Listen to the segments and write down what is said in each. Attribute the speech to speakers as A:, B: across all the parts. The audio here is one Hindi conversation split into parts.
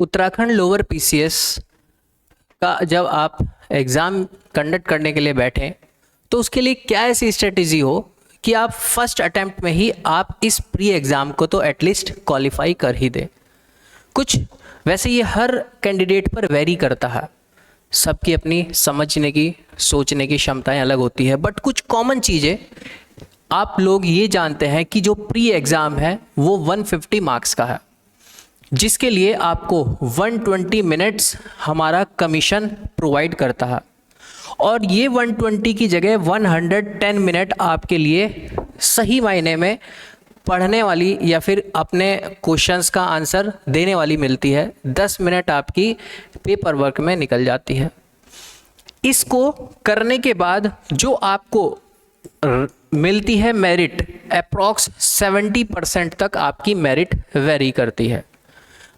A: उत्तराखंड लोअर पीसीएस का जब आप एग्ज़ाम कंडक्ट करने के लिए बैठें तो उसके लिए क्या ऐसी स्ट्रेटेजी हो कि आप फर्स्ट अटेम्प्ट में ही आप इस प्री एग्ज़ाम को तो एटलीस्ट क्वालिफाई कर ही दें। कुछ वैसे ये हर कैंडिडेट पर वेरी करता है, सबकी अपनी समझने की सोचने की क्षमताएं अलग होती है, बट कुछ कॉमन चीज़ें आप लोग ये जानते हैं कि जो प्री एग्ज़ाम है वो 150 मार्क्स का है, जिसके लिए आपको 120 मिनट्स हमारा कमीशन प्रोवाइड करता है और ये 120 की जगह 110 मिनट आपके लिए सही मायने में पढ़ने वाली या फिर अपने क्वेश्चंस का आंसर देने वाली मिलती है। 10 मिनट आपकी पेपर वर्क में निकल जाती है। इसको करने के बाद जो आपको मिलती है मेरिट, अप्रॉक्स 70% तक आपकी मेरिट वेरी करती है,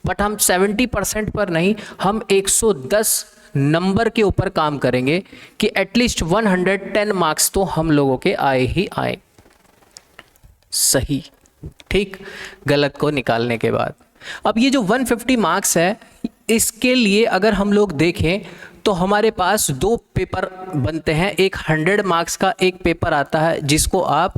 A: बट हम 70% पर नहीं, हम 110 नंबर के ऊपर काम करेंगे कि एटलीस्ट 110 मार्क्स तो हम लोगों के आए ही आए, सही ठीक गलत को निकालने के बाद। अब ये जो 150 मार्क्स है, इसके लिए अगर हम लोग देखें तो हमारे पास दो पेपर बनते हैं। एक 100 मार्क्स का एक पेपर आता है जिसको आप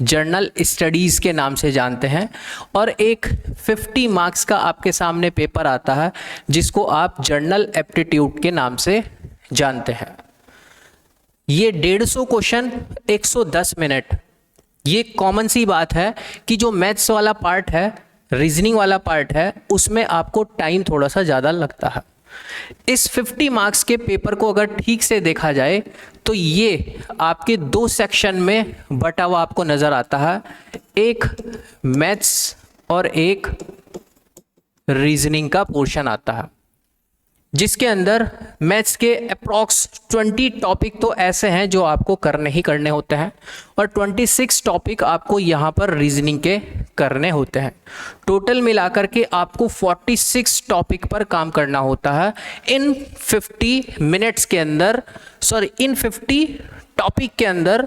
A: जर्नल स्टडीज़ के नाम से जानते हैं, और एक 50 मार्क्स का आपके सामने पेपर आता है जिसको आप जर्नल एप्टीट्यूड के नाम से जानते हैं। ये 150 क्वेश्चन 110 मिनट। ये कॉमन सी बात है कि जो मैथ्स वाला पार्ट है, रीजनिंग वाला पार्ट है, उसमें आपको टाइम थोड़ा सा ज़्यादा लगता है। इस 50 मार्क्स के पेपर को अगर ठीक से देखा जाए तो ये आपके दो सेक्शन में बटा हुआ आपको नज़र आता है, एक मैथ्स और एक रीजनिंग का पोर्शन आता है, जिसके अंदर मैथ्स के अप्रॉक्स 20 टॉपिक तो ऐसे हैं जो आपको करने ही करने होते हैं और 26 टॉपिक आपको यहाँ पर रीजनिंग के करने होते हैं। टोटल मिलाकर के आपको 46 टॉपिक पर काम करना होता है इन 50 मिनट्स के अंदर, सॉरी इन 50 टॉपिक के अंदर,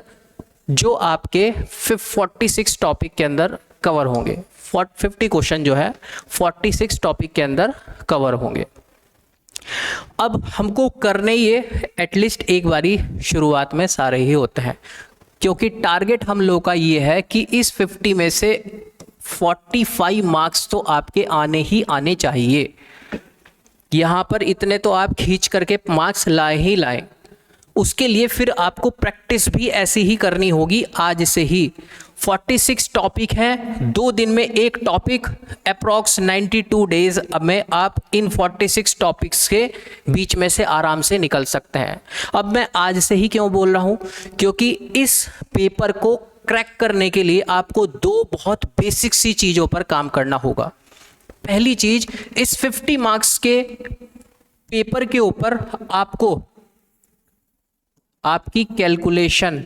A: जो आपके 46 टॉपिक के अंदर कवर होंगे। 50 क्वेश्चन जो है 46 टॉपिक के अंदर कवर होंगे। अब हमको करने ये एटलीस्ट एक बारी शुरुआत में सारे ही होते हैं, क्योंकि टारगेट हम लोग का ये है कि इस 50 में से 45 मार्क्स तो आपके आने ही आने चाहिए। यहाँ पर इतने तो आप खींच करके मार्क्स लाए ही लाए। उसके लिए फिर आपको प्रैक्टिस भी ऐसी ही करनी होगी आज से ही। 46 टॉपिक हैं, 2 दिन में एक टॉपिक, अप्रॉक्स 92 डेज में आप इन 46 टॉपिक्स के बीच में से आराम से निकल सकते हैं। अब मैं आज से ही क्यों बोल रहा हूँ, क्योंकि इस पेपर को क्रैक करने के लिए आपको दो बहुत बेसिक सी चीज़ों पर काम करना होगा। पहली चीज़, इस 50 मार्क्स के पेपर के ऊपर आपको आपकी कैलकुलेशन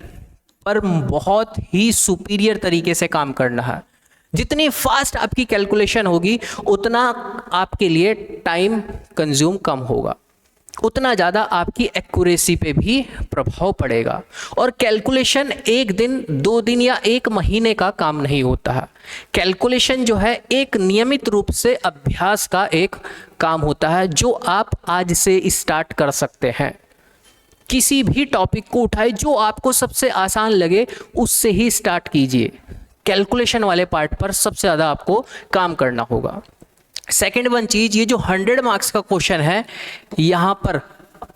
A: पर बहुत ही सुपीरियर तरीके से काम करना है। जितनी फास्ट आपकी कैलकुलेशन होगी उतना आपके लिए टाइम कंज्यूम कम होगा, उतना ज़्यादा आपकी एक्यूरेसी पे भी प्रभाव पड़ेगा। और कैलकुलेशन एक दिन, 2 दिन या 1 महीने का काम नहीं होता है। कैलकुलेशन जो है एक नियमित रूप से अभ्यास का एक काम होता है, जो आप आज से स्टार्ट कर सकते हैं। किसी भी टॉपिक को उठाए, जो आपको सबसे आसान लगे उससे ही स्टार्ट कीजिए। कैलकुलेशन वाले पार्ट पर सबसे ज़्यादा आपको काम करना होगा। सेकेंड वन चीज़, ये जो 100 मार्क्स का क्वेश्चन है, यहाँ पर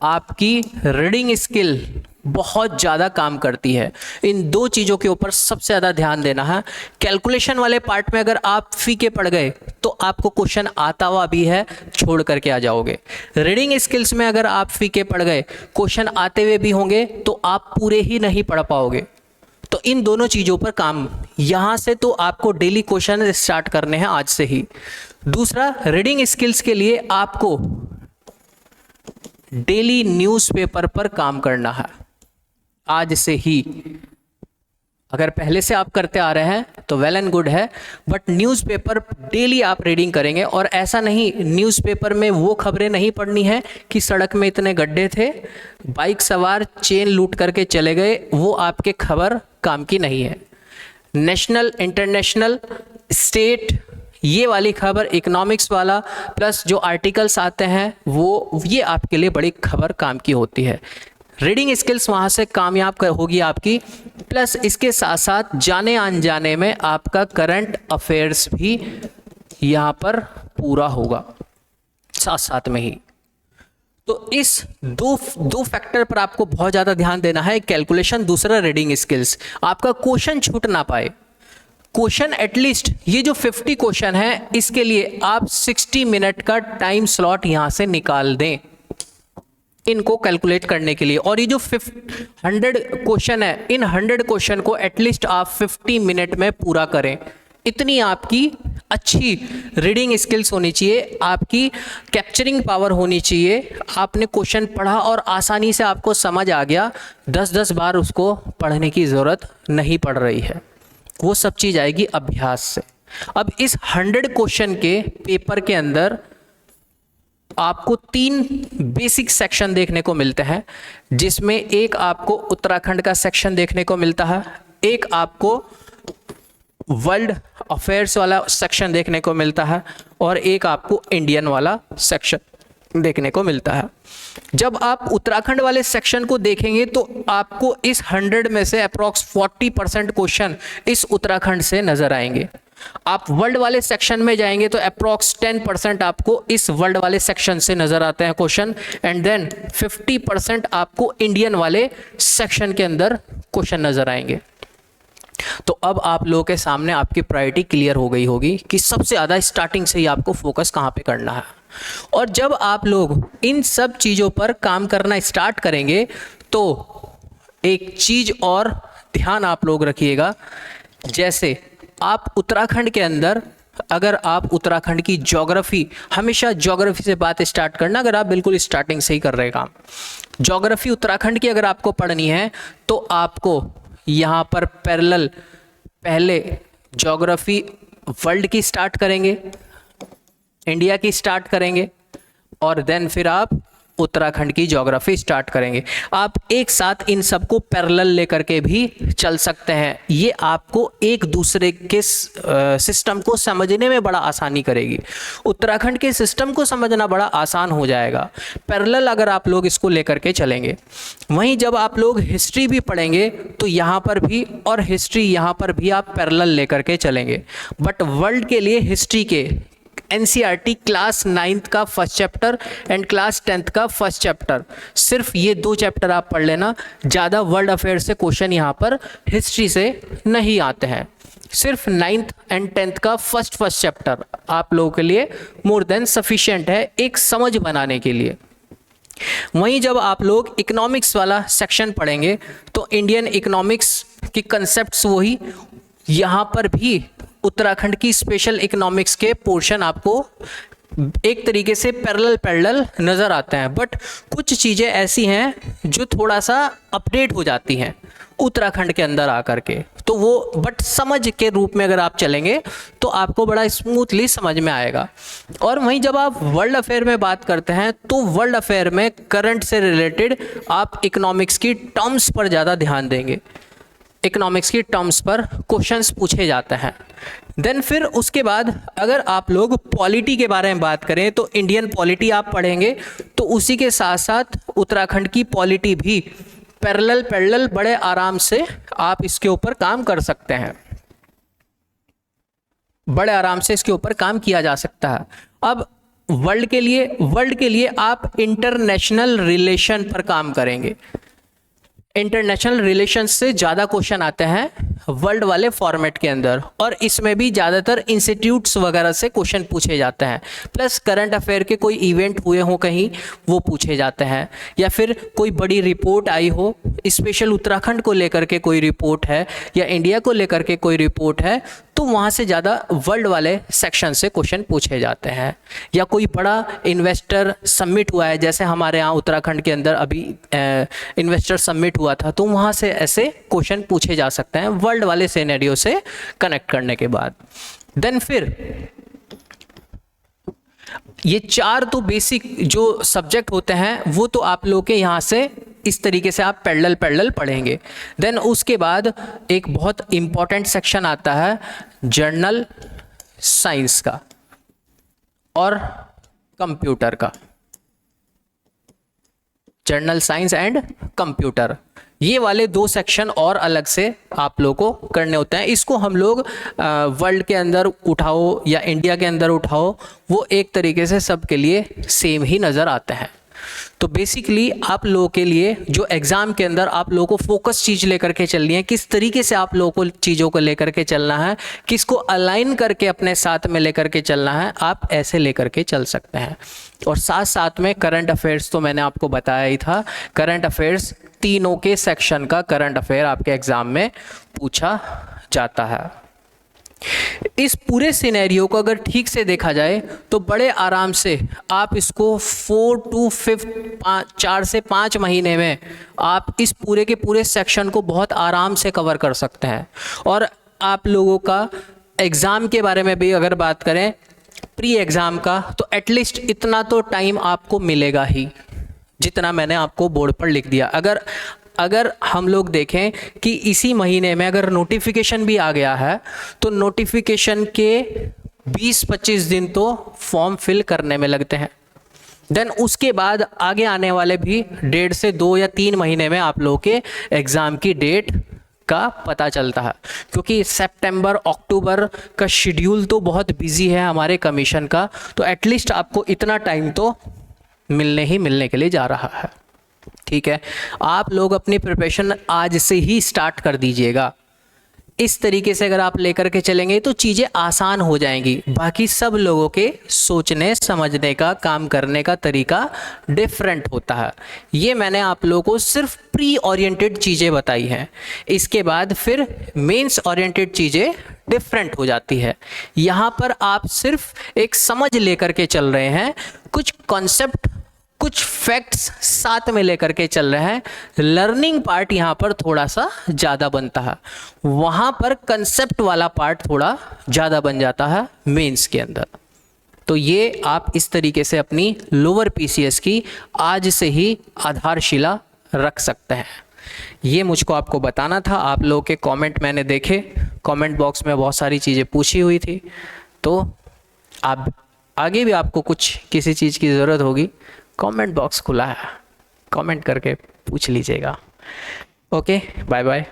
A: आपकी रीडिंग स्किल बहुत ज़्यादा काम करती है। इन दो चीज़ों के ऊपर सबसे ज़्यादा ध्यान देना है। कैलकुलेशन वाले पार्ट में अगर आप फीके पड़ गए तो आपको क्वेश्चन आता हुआ भी है छोड़ करके आ जाओगे। रीडिंग स्किल्स में अगर आप फीके पड़ गए, क्वेश्चन आते हुए भी होंगे तो आप पूरे ही नहीं पढ़ पाओगे। तो इन दोनों चीज़ों पर काम यहाँ से तो आपको डेली क्वेश्चन स्टार्ट करने हैं आज से ही। दूसरा, रीडिंग स्किल्स के लिए आपको डेली न्यूज़पेपर पर काम करना है आज से ही। अगर पहले से आप करते आ रहे हैं तो वेल एंड गुड है, बट न्यूज़पेपर डेली आप रीडिंग करेंगे। और ऐसा नहीं, न्यूज़पेपर में वो खबरें नहीं पढ़नी है कि सड़क में इतने गड्ढे थे, बाइक सवार चेन लूट करके चले गए, वो आपके खबर काम की नहीं है। नेशनल, इंटरनेशनल, स्टेट ये वाली खबर इकोनॉमिक्स वाला प्लस जो आर्टिकल्स आते हैं वो ये आपके लिए बड़ी खबर काम की होती है। रीडिंग स्किल्स वहाँ से कामयाब होगी आपकी, प्लस इसके साथ साथ जाने अनजाने में आपका करंट अफेयर्स भी यहाँ पर पूरा होगा साथ साथ में ही। तो इस दो फैक्टर पर आपको बहुत ज़्यादा ध्यान देना है, कैलकुलेशन, दूसरा रीडिंग स्किल्स। आपका क्वेश्चन छूट ना पाए। क्वेश्चन एटलीस्ट ये जो 50 क्वेश्चन है इसके लिए आप 60 मिनट का टाइम स्लॉट यहाँ से निकाल दें इनको कैलकुलेट करने के लिए। और ये जो 100 क्वेश्चन है, इन 100 क्वेश्चन को एटलीस्ट आप 50 मिनट में पूरा करें। इतनी आपकी अच्छी रीडिंग स्किल्स होनी चाहिए, आपकी कैप्चरिंग पावर होनी चाहिए। आपने क्वेश्चन पढ़ा और आसानी से आपको समझ आ गया, 10-10 बार उसको पढ़ने की ज़रूरत नहीं पड़ रही है। वो सब चीज़ आएगी अभ्यास से। अब इस 100 क्वेश्चन के पेपर के अंदर आपको 3 बेसिक सेक्शन देखने को मिलते हैं, जिसमें एक आपको उत्तराखंड का सेक्शन देखने को मिलता है, एक आपको वर्ल्ड अफेयर्स वाला सेक्शन देखने को मिलता है और एक आपको इंडियन वाला सेक्शन देखने को मिलता है। जब आप उत्तराखंड वाले सेक्शन को देखेंगे तो आपको इस 100 में से अप्रॉक्स 40% क्वेश्चन इस उत्तराखंड से नजर आएंगे। आप वर्ल्ड वाले सेक्शन में जाएंगे तो अप्रॉक्स 10% आपको इस वर्ल्ड वाले सेक्शन से नजर आते हैं क्वेश्चन, एंड देन 50% आपको इंडियन वाले सेक्शन के अंदर क्वेश्चन नजर आएंगे। तो अब आप लोगों के सामने आपकी प्रायोरिटी क्लियर हो गई होगी कि सबसे ज़्यादा स्टार्टिंग से ही आपको फोकस कहाँ पे करना है। और जब आप लोग इन सब चीज़ों पर काम करना स्टार्ट करेंगे तो एक चीज़ और ध्यान आप लोग रखिएगा, जैसे आप उत्तराखंड के अंदर, अगर आप उत्तराखंड की ज्योग्राफी, हमेशा ज्योग्राफी से बात स्टार्ट करना अगर आप बिल्कुल स्टार्टिंग से ही कर रहे काम। ज्योग्राफी उत्तराखंड की अगर आपको पढ़नी है तो आपको यहाँ पर पैरेलल पहले ज्योग्राफी वर्ल्ड की स्टार्ट करेंगे, इंडिया की स्टार्ट करेंगे, और देन फिर आप उत्तराखंड की ज्योग्राफी स्टार्ट करेंगे। आप एक साथ इन सबको पैरेलल लेकर के भी चल सकते हैं। ये आपको एक दूसरे के सिस्टम को समझने में बड़ा आसानी करेगी। उत्तराखंड के सिस्टम को समझना बड़ा आसान हो जाएगा पैरेलल अगर आप लोग इसको लेकर के चलेंगे। वहीं जब आप लोग हिस्ट्री भी पढ़ेंगे तो यहाँ पर भी और हिस्ट्री यहाँ पर भी आप पैरेलल लेकर के चलेंगे। बट वर्ल्ड के लिए हिस्ट्री के एनसीईआरटी क्लास 9th का first chapter and class 10th का फर्स्ट चैप्टर, सिर्फ ये 2 चैप्टर आप पढ़ लेना। ज़्यादा वर्ल्ड अफेयर से क्वेश्चन यहाँ पर हिस्ट्री से नहीं आते हैं। सिर्फ 9th एंड 10th का फर्स्ट चैप्टर आप लोगों के लिए मोर देन सफिशिएंट है एक समझ बनाने के लिए। वहीं जब आप लोग इकोनॉमिक्स वाला सेक्शन पढ़ेंगे तो इंडियन इकोनॉमिक्स की कंसेप्ट्स वही, यहाँ पर भी उत्तराखंड की स्पेशल इकोनॉमिक्स के पोर्शन आपको एक तरीके से पैरेलल नज़र आते हैं। बट कुछ चीज़ें ऐसी हैं जो थोड़ा सा अपडेट हो जाती हैं उत्तराखंड के अंदर आकर के, तो वो बट समझ के रूप में अगर आप चलेंगे तो आपको बड़ा स्मूथली समझ में आएगा। और वहीं जब आप वर्ल्ड अफेयर में बात करते हैं तो वर्ल्ड अफेयर में करंट से रिलेटेड आप इकोनॉमिक्स की टर्म्स पर ज़्यादा ध्यान देंगे। इकोनॉमिक्स की टर्म्स पर क्वेश्चंस पूछे जाते हैं। देन फिर उसके बाद अगर आप लोग पॉलिटी के बारे में बात करें तो इंडियन पॉलिटी आप पढ़ेंगे, तो उसी के साथ साथ उत्तराखंड की पॉलिटी भी पैरेलल बड़े आराम से आप इसके ऊपर काम कर सकते हैं। बड़े आराम से इसके ऊपर काम किया जा सकता है। अब वर्ल्ड के लिए आप इंटरनेशनल रिलेशन पर काम करेंगे। इंटरनेशनल रिलेशंस से ज़्यादा क्वेश्चन आते हैं वर्ल्ड वाले फॉर्मेट के अंदर, और इसमें भी ज़्यादातर इंस्टीट्यूट्स वगैरह से क्वेश्चन पूछे जाते हैं। प्लस करंट अफेयर के कोई इवेंट हुए हो कहीं वो पूछे जाते हैं, या फिर कोई बड़ी रिपोर्ट आई हो, स्पेशल उत्तराखंड को लेकर के कोई रिपोर्ट है या इंडिया को लेकर के कोई रिपोर्ट है, तो वहाँ से ज़्यादा वर्ल्ड वाले सेक्शन से क्वेश्चन पूछे जाते हैं। या कोई बड़ा इन्वेस्टर समिट हुआ है, जैसे हमारे यहाँ उत्तराखंड के अंदर अभी इन्वेस्टर समिट हुआ था, तो वहाँ से ऐसे क्वेश्चन पूछे जा सकते हैं वर्ल्ड वाले सिनेरियो से कनेक्ट करने के बाद। देन फिर ये 4 तो बेसिक जो सब्जेक्ट होते हैं वो तो आप लोग के यहाँ से इस तरीके से आप पैरेलल पढ़ेंगे। देन उसके बाद एक बहुत इम्पॉर्टेंट सेक्शन आता है जर्नल साइंस का और कंप्यूटर का, जनरल साइंस एंड कंप्यूटर, ये वाले 2 सेक्शन और अलग से आप लोगों को करने होते हैं। इसको हम लोग वर्ल्ड के अंदर उठाओ या इंडिया के अंदर उठाओ, वो एक तरीके से सबके लिए सेम ही नज़र आते हैं। तो बेसिकली आप लोगों के लिए जो एग्ज़ाम के अंदर आप लोगों को फोकस चीज़ लेकर के चलनी है, किस तरीके से आप लोगों को चीज़ों को लेकर के चलना है, किसको अलाइन करके अपने साथ में लेकर के चलना है, आप ऐसे लेकर के चल सकते हैं। और साथ साथ में करंट अफेयर्स तो मैंने आपको बताया ही था, करंट अफेयर्स तीनों के सेक्शन का करंट अफेयर आपके एग्ज़ाम में पूछा जाता है। इस पूरे सिनेरियो को अगर ठीक से देखा जाए तो बड़े आराम से आप इसको 4 से 5 महीने में आप इस पूरे के पूरे सेक्शन को बहुत आराम से कवर कर सकते हैं। और आप लोगों का एग्ज़ाम के बारे में भी अगर बात करें, प्री एग्ज़ाम का, तो एटलीस्ट इतना तो टाइम आपको मिलेगा ही, जितना मैंने आपको बोर्ड पर लिख दिया। अगर हम लोग देखें कि इसी महीने में अगर नोटिफिकेशन भी आ गया है, तो नोटिफिकेशन के 20-25 दिन तो फॉर्म फिल करने में लगते हैं। देन उसके बाद आगे आने वाले भी 1.5 से 2 या 3 महीने में आप लोगों के एग्ज़ाम की डेट का पता चलता है, क्योंकि सितंबर अक्टूबर का शेड्यूल तो बहुत बिजी है हमारे कमीशन का। तो एटलीस्ट आपको इतना टाइम तो मिलने के लिए जा रहा है। ठीक है, आप लोग अपनी प्रिपरेशन आज से ही स्टार्ट कर दीजिएगा। इस तरीके से अगर आप लेकर के चलेंगे तो चीज़ें आसान हो जाएंगी। बाकी सब लोगों के सोचने समझने का, काम करने का तरीका डिफरेंट होता है। ये मैंने आप लोगों को सिर्फ प्री ओरिएंटेड चीज़ें बताई हैं। इसके बाद फिर मेंस ओरिएंटेड चीज़ें डिफरेंट हो जाती है। यहाँ पर आप सिर्फ एक समझ लेकर के चल रहे हैं, कुछ कॉन्सेप्ट, कुछ फैक्ट्स साथ में लेकर के चल रहे हैं। लर्निंग पार्ट यहाँ पर थोड़ा सा ज़्यादा बनता है, वहाँ पर कंसेप्ट वाला पार्ट थोड़ा ज़्यादा बन जाता है मेंस के अंदर। तो ये आप इस तरीके से अपनी लोअर पीसीएस की आज से ही आधारशिला रख सकते हैं। ये मुझको आपको बताना था। आप लोगों के कमेंट मैंने देखे, कमेंट बॉक्स में बहुत सारी चीज़ें पूछी हुई थी, तो आप आगे भी आपको कुछ किसी चीज़ की ज़रूरत होगी, कमेंट बॉक्स खुला है, कमेंट करके पूछ लीजिएगा। Okay, bye bye.